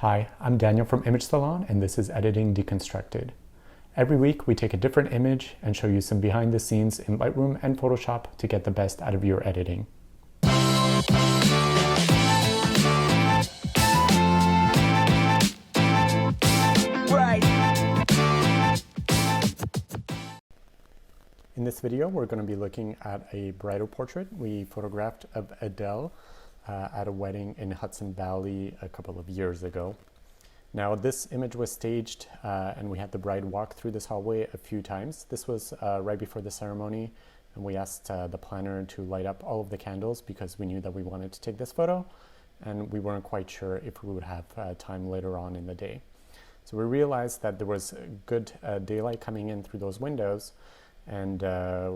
Hi, I'm Daniel from Image Salon, and this is Editing Deconstructed. Every week, we take a different image and show you some behind the scenes in Lightroom and Photoshop to get the best out of your editing. In this video, we're going to be looking at a bridal portrait we photographed of Adele at a wedding in Hudson Valley a couple of years ago. Now, this image was staged and we had the bride walk through this hallway a few times. This was right before the ceremony, and we asked the planner to light up all of the candles because we knew that we wanted to take this photo and we weren't quite sure if we would have time later on in the day. So we realized that there was good daylight coming in through those windows, and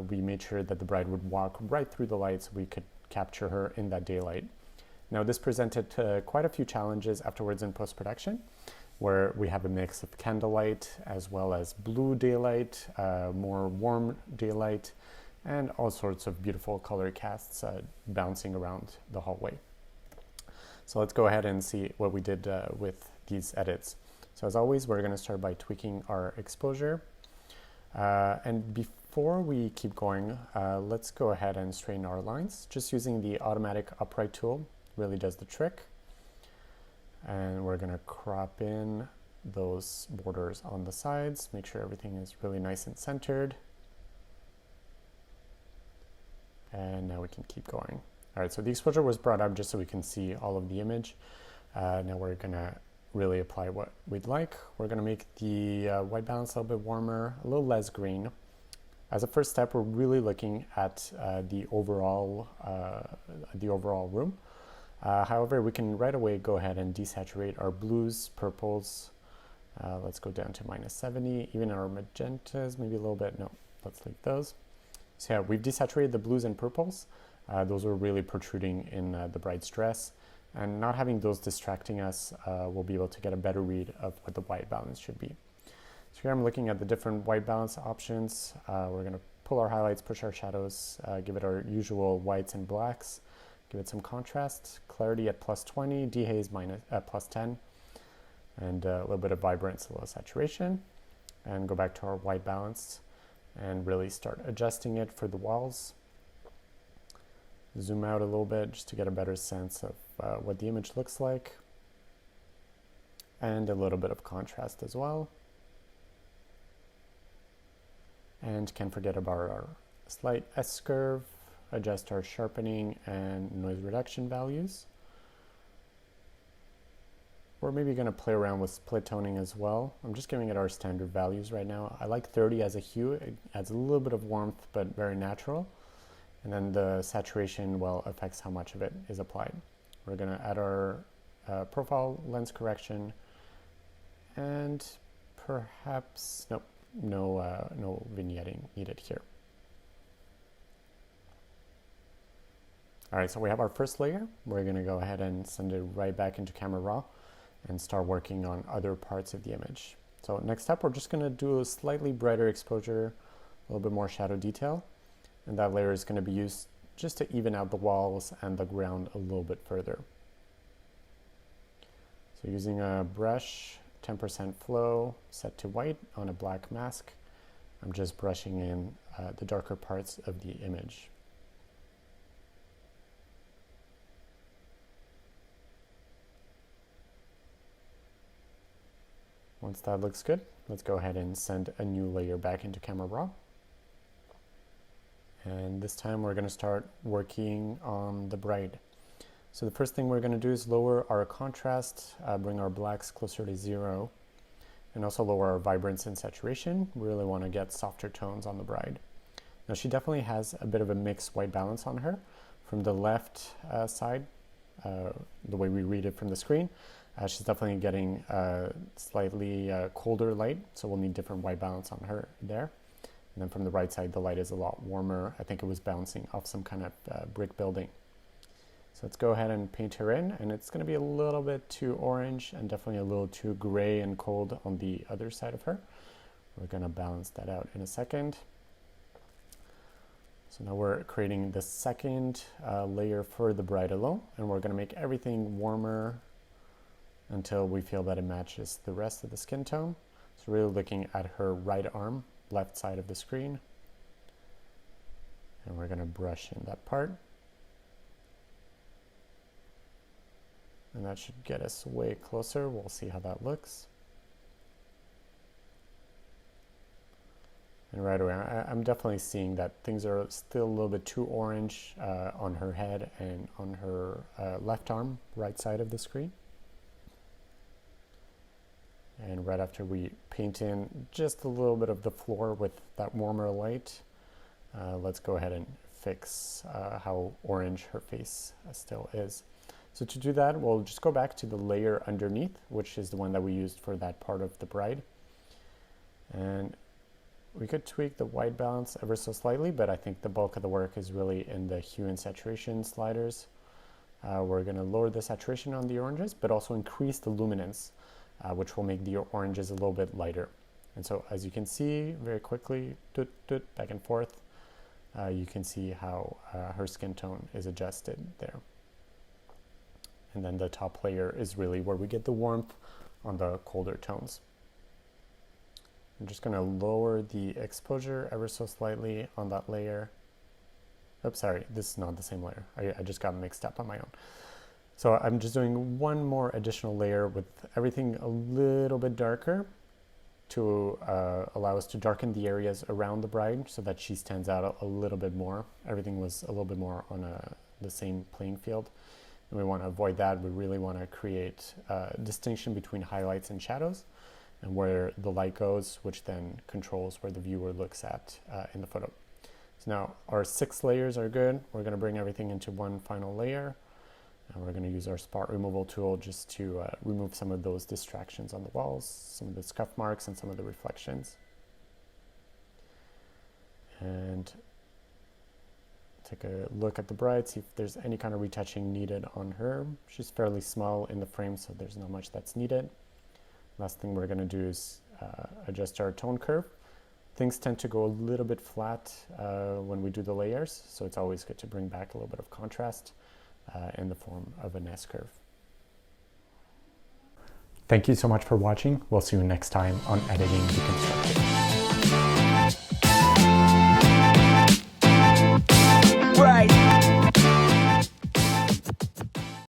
we made sure that the bride would walk right through the light so we could capture her in that daylight. Now, this presented quite a few challenges afterwards in post-production, where we have a mix of candlelight as well as blue daylight, more warm daylight, and all sorts of beautiful color casts bouncing around the hallway. So let's go ahead and see what we did with these edits. So as always, we're going to start by tweaking our exposure. And before we keep going, let's go ahead and straighten our lines. Just using the automatic upright tool really does the trick. And we're going to crop in those borders on the sides, make sure everything is really nice and centered. And now we can keep going. All right, so the exposure was brought up just so we can see all of the image. Now we're going to really apply what we'd like. We're going to make the white balance a little bit warmer, a little less green. As a first step, we're really looking at the overall room. However, we can right away go ahead and desaturate our blues, purples. Let's go down to -70. Even our magentas, maybe a little bit. No, let's leave those. So yeah, we've desaturated the blues and purples. Those are really protruding in the bride's dress. And not having those distracting us, we'll be able to get a better read of what the white balance should be. So here I'm looking at the different white balance options. We're going to pull our highlights, push our shadows, give it our usual whites and blacks, give it some contrast, clarity at +20, dehaze +10, and a little bit of vibrance, a little saturation, and go back to our white balance and really start adjusting it for the walls. Zoom out a little bit just to get a better sense of what the image looks like, and a little bit of contrast as well. And can't forget about our slight S-curve, adjust our sharpening and noise reduction values. We're maybe going to play around with split toning as well. I'm just giving it our standard values right now. I like 30 as a hue. It adds a little bit of warmth, but very natural. And then the saturation, well, affects how much of it is applied. We're going to add our profile lens correction, and perhaps, nope, no vignetting needed here. All right, so we have our first layer. We're going to go ahead and send it right back into Camera Raw and start working on other parts of the image. So next up, we're just going to do a slightly brighter exposure, a little bit more shadow detail. And that layer is going to be used just to even out the walls and the ground a little bit further. So using a brush, 10% flow, set to white on a black mask, I'm just brushing in the darker parts of the image. Once that looks good, let's go ahead and send a new layer back into Camera Raw. And this time we're going to start working on the bride. So the first thing we're going to do is lower our contrast, bring our blacks closer to 0, and also lower our vibrance and saturation. We really want to get softer tones on the bride. Now, she definitely has a bit of a mixed white balance on her. From the left side, the way we read it from the screen, she's definitely getting slightly colder light, so we'll need different white balance on her there. And then from the right side, the light is a lot warmer. I think it was bouncing off some kind of brick building. So let's go ahead and paint her in, and it's going to be a little bit too orange and definitely a little too gray and cold on the other side of her. We're going to balance that out in a second. So now we're creating the second layer for the bridal, and we're going to make everything warmer until we feel that it matches the rest of the skin tone. So really looking at her right arm, left side of the screen. And we're going to brush in that part. And that should get us way closer. We'll see how that looks. And right away, I'm definitely seeing that things are still a little bit too orange on her head and on her left arm, right side of the screen. And right after we paint in just a little bit of the floor with that warmer light, let's go ahead and fix how orange her face still is. So to do that, we'll just go back to the layer underneath, which is the one that we used for that part of the bride. And we could tweak the white balance ever so slightly, but I think the bulk of the work is really in the hue and saturation sliders. We're going to lower the saturation on the oranges, but also increase the luminance, which will make the oranges a little bit lighter. And so as you can see very quickly, back and forth, you can see how her skin tone is adjusted there. And then the top layer is really where we get the warmth on the colder tones. I'm just going to lower the exposure ever so slightly on that layer. Oops, sorry, this is not the same layer. I just got mixed up on my own. So I'm just doing one more additional layer with everything a little bit darker to allow us to darken the areas around the bride so that she stands out a little bit more. Everything was a little bit more on the same playing field. And we want to avoid that. We really want to create a distinction between highlights and shadows and where the light goes, which then controls where the viewer looks at in the photo. So now our 6 layers are good. We're going to bring everything into one final layer. And we're going to use our spot removal tool just to remove some of those distractions on the walls, some of the scuff marks and some of the reflections. And take a look at the bride, see if there's any kind of retouching needed on her. She's fairly small in the frame, so there's not much that's needed. Last thing we're going to do is adjust our tone curve. Things tend to go a little bit flat when we do the layers, so it's always good to bring back a little bit of contrast in the form of an S-curve. Thank you so much for watching. We'll see you next time on Editing Deconstructed.